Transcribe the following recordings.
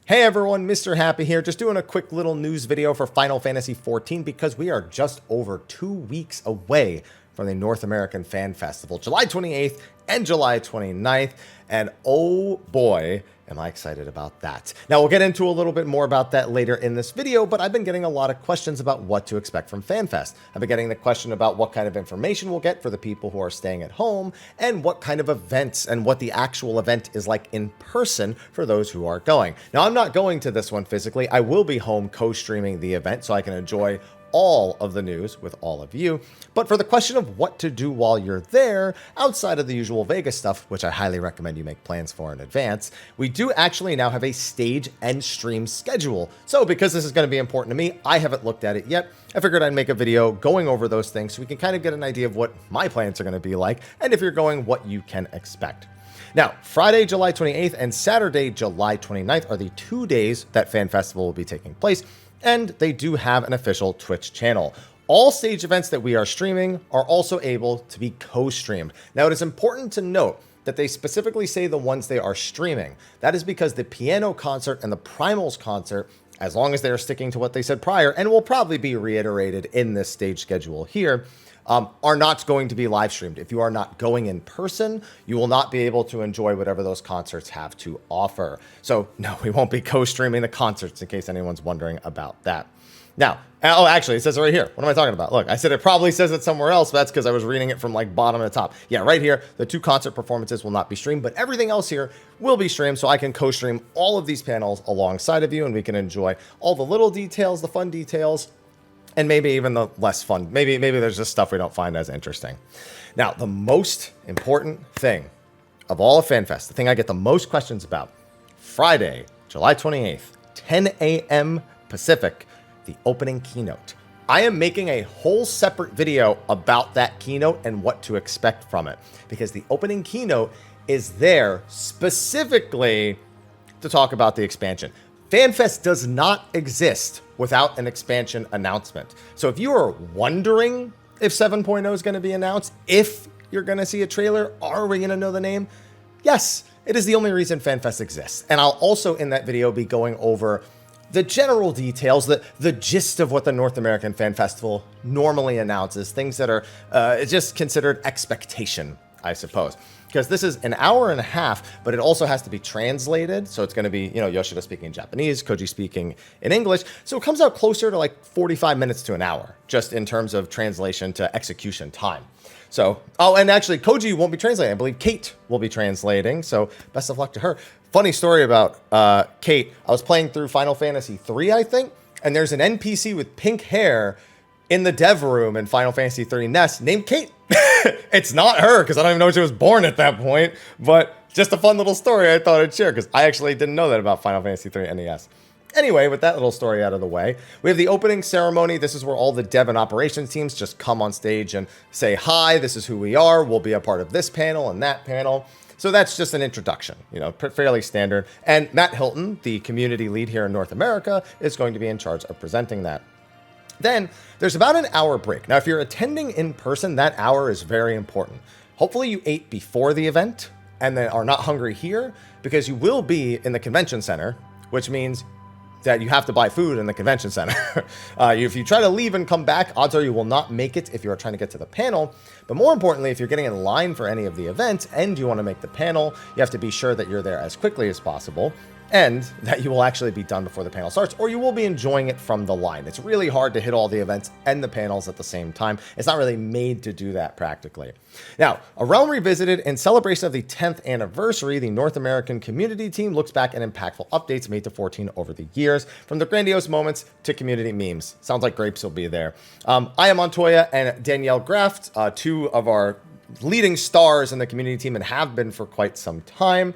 Hey everyone, Mr. Happy here, just doing a quick little news video for Final Fantasy XIV because we are just over 2 weeks away from the North American Fan Festival, July 28th and July 29th, and oh boy, am I excited about that. Now, we'll get into a little bit more about that later in this video, but I've been getting a lot of questions about what to expect from FanFest. I've been getting the question about what kind of information we'll get for the people who are staying at home, and what kind of events and what the actual event is like in person for those who are going. Now, I'm not going to this one physically. I will be home co-streaming the event so I can enjoy all of the news with all of you. But for the question of what to do while you're there, outside of the usual Vegas stuff, which I highly recommend you make plans for in advance, we do actually now have a stage and stream schedule. So because this is going to be important to me, I haven't looked at it yet. I figured I'd make a video going over those things so we can kind of get an idea of what my plans are going to be like, and if you're going, what you can expect. Now, Friday, July 28th and Saturday, July 29th are the 2 days that Fan Festival will be taking place, and they do have an official Twitch channel. All stage events that we are streaming are also able to be co-streamed. Now, it is important to note that they specifically say the ones they are streaming. That is because the piano concert and the primals concert, as long as they are sticking to what they said prior, and will probably be reiterated in this stage schedule here, are not going to be live streamed. If you are not going in person, you will not be able to enjoy whatever those concerts have to offer. So no, we won't be co-streaming the concerts, in case anyone's wondering about that. Now, oh, actually, it says it right here. What am I talking about? Look, I said it probably says it somewhere else, but that's because I was reading it from like bottom to top. Yeah, right here, the 2 concert performances will not be streamed, but everything else here will be streamed, so I can co-stream all of these panels alongside of you, and we can enjoy all the little details, the fun details, and maybe even the less fun. Maybe there's just stuff we don't find as interesting. Now, the most important thing of all of FanFest, the thing I get the most questions about, Friday, July 28th, 10 a.m. Pacific, the opening keynote. I am making a whole separate video about that keynote and what to expect from it, because the opening keynote is there specifically to talk about the expansion. FanFest does not exist without an expansion announcement. So if you are wondering if 7.0 is going to be announced, if you're going to see a trailer, are we going to know the name? Yes, it is the only reason FanFest exists. And I'll also in that video be going over the general details, the gist of what the North American Fan Festival normally announces, things that are just considered expectation, I suppose. Because this is an hour and a half, but it also has to be translated. So it's going to be, Yoshida speaking in Japanese, Koji speaking in English. So it comes out closer to like 45 minutes to an hour, just in terms of translation to execution time. So, oh, and actually Koji won't be translating. I believe Kate will be translating. So best of luck to her. Funny story about Kate. I was playing through Final Fantasy III, I think, and there's an NPC with pink hair in the dev room in Final Fantasy III Nest named Kate. It's not her, because I don't even know if she was born at that point, but just a fun little story I thought I'd share, because I actually didn't know that about Final Fantasy III NES. Anyway, with that little story out of the way, we have the opening ceremony. This is where all the dev and operations teams just come on stage and say, hi, this is who we are. We'll be a part of this panel and that panel. So that's just an introduction, fairly standard. And Matt Hilton, the community lead here in North America, is going to be in charge of presenting that. Then there's about an hour break. Now, if you're attending in person, that hour is very important. Hopefully you ate before the event and then are not hungry here, because you will be in the convention center, which means that you have to buy food in the convention center. If you try to leave and come back, odds are you will not make it if you are trying to get to the panel. But more importantly, if you're getting in line for any of the events and you want to make the panel, you have to be sure that you're there as quickly as possible, and that you will actually be done before the panel starts, or you will be enjoying it from the line. It's really hard to hit all the events and the panels at the same time. It's not really made to do that practically. Now, A Realm Revisited, in celebration of the 10th anniversary, the North American community team looks back at impactful updates made to 14 over the years, from the grandiose moments to community memes. Sounds like Grapes will be there. I am Montoya and Danielle Graft, 2 of our leading stars in the community team and have been for quite some time.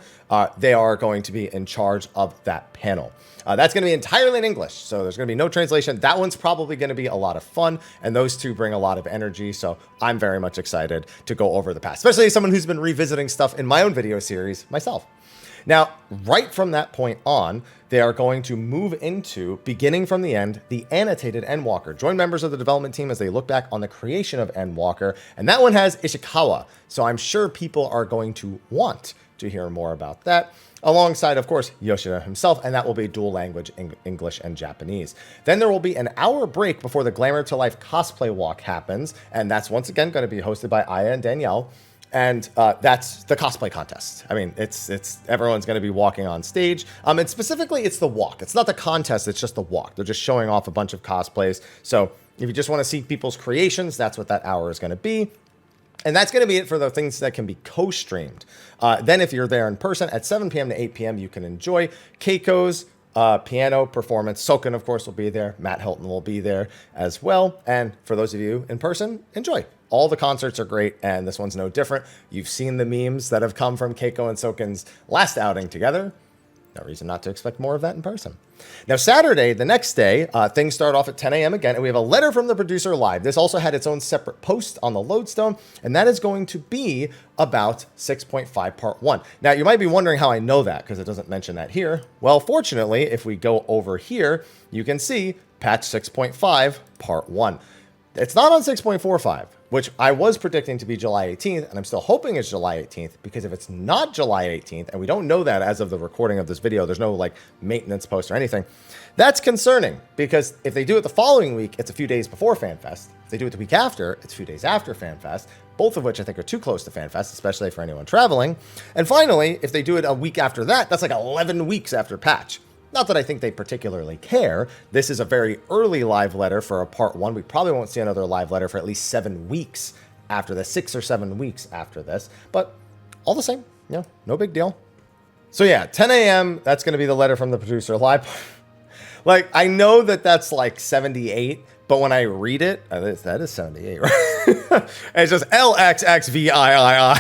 They are going to be in charge of that panel. That's going to be entirely in English, so there's going to be no translation. That one's probably going to be a lot of fun, and those 2 bring a lot of energy, so I'm very much excited to go over the past, especially as someone who's been revisiting stuff in my own video series myself. Now, right from that point on, they are going to move into, beginning from the end, the annotated Endwalker. Join members of the development team as they look back on the creation of Endwalker, and that one has Ishikawa, so I'm sure people are going to want to hear more about that, alongside, of course, Yoshida himself, and that will be dual language, English and Japanese. Then there will be an hour break before the Glamour to Life cosplay walk happens, and that's once again going to be hosted by Aya and Danielle. And that's the cosplay contest. I mean, it's everyone's going to be walking on stage. And specifically, it's the walk. It's not the contest. It's just the walk. They're just showing off a bunch of cosplays. So if you just want to see people's creations, that's what that hour is going to be. And that's going to be it for the things that can be co-streamed. Then if you're there in person at 7 p.m. to 8 p.m., you can enjoy Keiko's piano performance. Soken, of course, will be there. Matt Hilton will be there as well. And for those of you in person, enjoy. All the concerts are great, and this one's no different. You've seen the memes that have come from Keiko and Soken's last outing together. No reason not to expect more of that in person. Now, Saturday, the next day, things start off at 10 a.m. again, and we have a letter from the producer live. This also had its own separate post on the Lodestone, and that is going to be about 6.5 Part 1. Now, you might be wondering how I know that, because it doesn't mention that here. Well, fortunately, if we go over here, you can see patch 6.5 Part 1. It's not on 6.45, which I was predicting to be July 18th, and I'm still hoping it's July 18th, because if it's not July 18th, and we don't know that as of the recording of this video, there's no like maintenance post or anything, that's concerning, because if they do it the following week, it's a few days before FanFest. If they do it the week after, it's a few days after FanFest, both of which I think are too close to FanFest, especially for anyone traveling. And finally, if they do it a week after that, that's like 11 weeks after patch. Not that I think they particularly care. This is a very early live letter for a Part 1. We probably won't see another live letter for at least 7 weeks after this, 6 or 7 weeks after this. But all the same, no big deal. So yeah, 10 a.m., that's going to be the letter from the producer live. Like, I know that that's like 78, but when I read it, that is 78, right? It's just LXXVIII.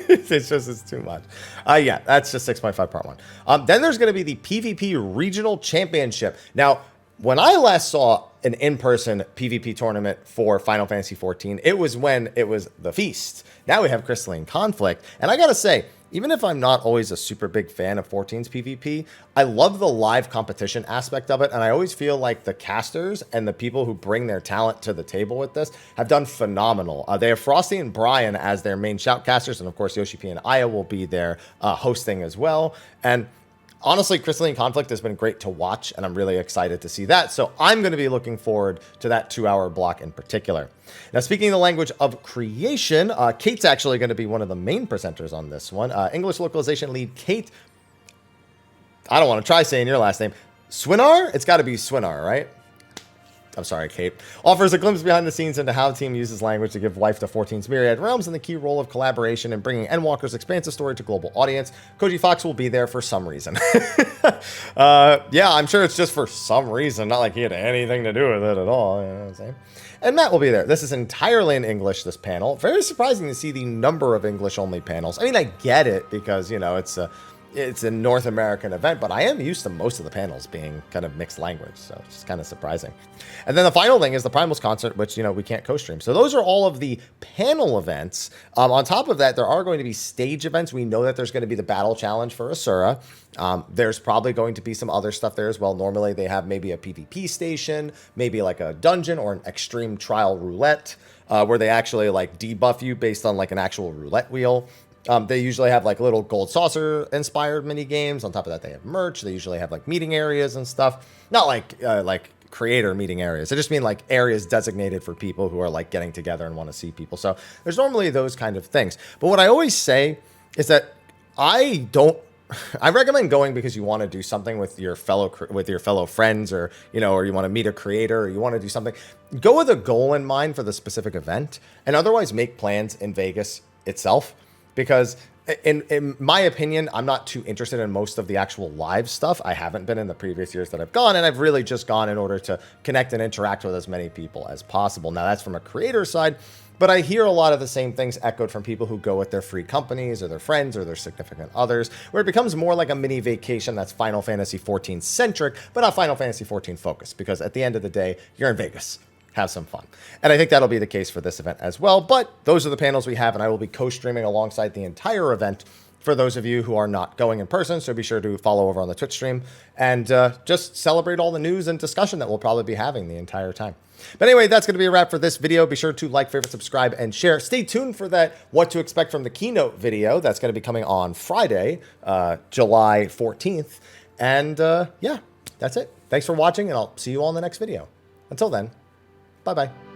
It's too much. Yeah, that's just 6.5 Part 1. Then there's going to be the PvP Regional Championship. Now, when I last saw an in-person PvP tournament for Final Fantasy XIV, it was when it was the Feast. Now we have Crystalline Conflict. And I got to say, even if I'm not always a super big fan of 14's PvP, I love the live competition aspect of it, and I always feel like the casters and the people who bring their talent to the table with this have done phenomenal. They have Frosty and Brian as their main shoutcasters, and of course Yoshi P and Aya will be there hosting as well. And honestly, Crystalline Conflict has been great to watch, and I'm really excited to see that. So I'm going to be looking forward to that 2-hour block in particular. Now, speaking the language of creation, Kate's actually going to be one of the main presenters on this one. English localization lead Kate, I don't want to try saying your last name, Swinar? It's got to be Swinar, right? I'm sorry, Kate, offers a glimpse behind the scenes into how the team uses language to give life to 14's myriad realms and the key role of collaboration in bringing Endwalker's expansive story to global audience. Koji Fox will be there for some reason. Yeah, I'm sure it's just for some reason, not like he had anything to do with it at all. You know what I'm saying? And Matt will be there. This is entirely in English, this panel. Very surprising to see the number of English-only panels. I mean, I get it because, it's a North American event, but I am used to most of the panels being kind of mixed language, so it's just kind of surprising. And then the final thing is the Primals concert, which, we can't co-stream. So those are all of the panel events. On top of that, there are going to be stage events. We know that there's going to be the battle challenge for Asura. There's probably going to be some other stuff there as well. Normally they have maybe a PvP station, maybe like a dungeon or an extreme trial roulette, where they actually like debuff you based on like an actual roulette wheel. They usually have like little gold saucer inspired mini games. On top of that, they have merch. They usually have like meeting areas and stuff. Not like creator meeting areas. I just mean like areas designated for people who are like getting together and want to see people. So there's normally those kind of things. But what I always say is that I recommend going because you want to do something with your fellow friends, or or you want to meet a creator, or you want to do something. Go with a goal in mind for the specific event, and otherwise make plans in Vegas itself. Because in my opinion, I'm not too interested in most of the actual live stuff. I haven't been in the previous years that I've gone, and I've really just gone in order to connect and interact with as many people as possible. Now, that's from a creator side, but I hear a lot of the same things echoed from people who go with their free companies or their friends or their significant others, where it becomes more like a mini vacation that's Final Fantasy XIV centric, but not Final Fantasy XIV focused, because at the end of the day, you're in Vegas. Have some fun. And I think that'll be the case for this event as well. But those are the panels we have, and I will be co-streaming alongside the entire event for those of you who are not going in person. So be sure to follow over on the Twitch stream and just celebrate all the news and discussion that we'll probably be having the entire time. But anyway, that's going to be a wrap for this video. Be sure to like, favorite, subscribe, and share. Stay tuned for that what to expect from the keynote video. That's going to be coming on Friday, July 14th. And yeah, that's it. Thanks for watching, and I'll see you all in the next video. Until then, bye-bye.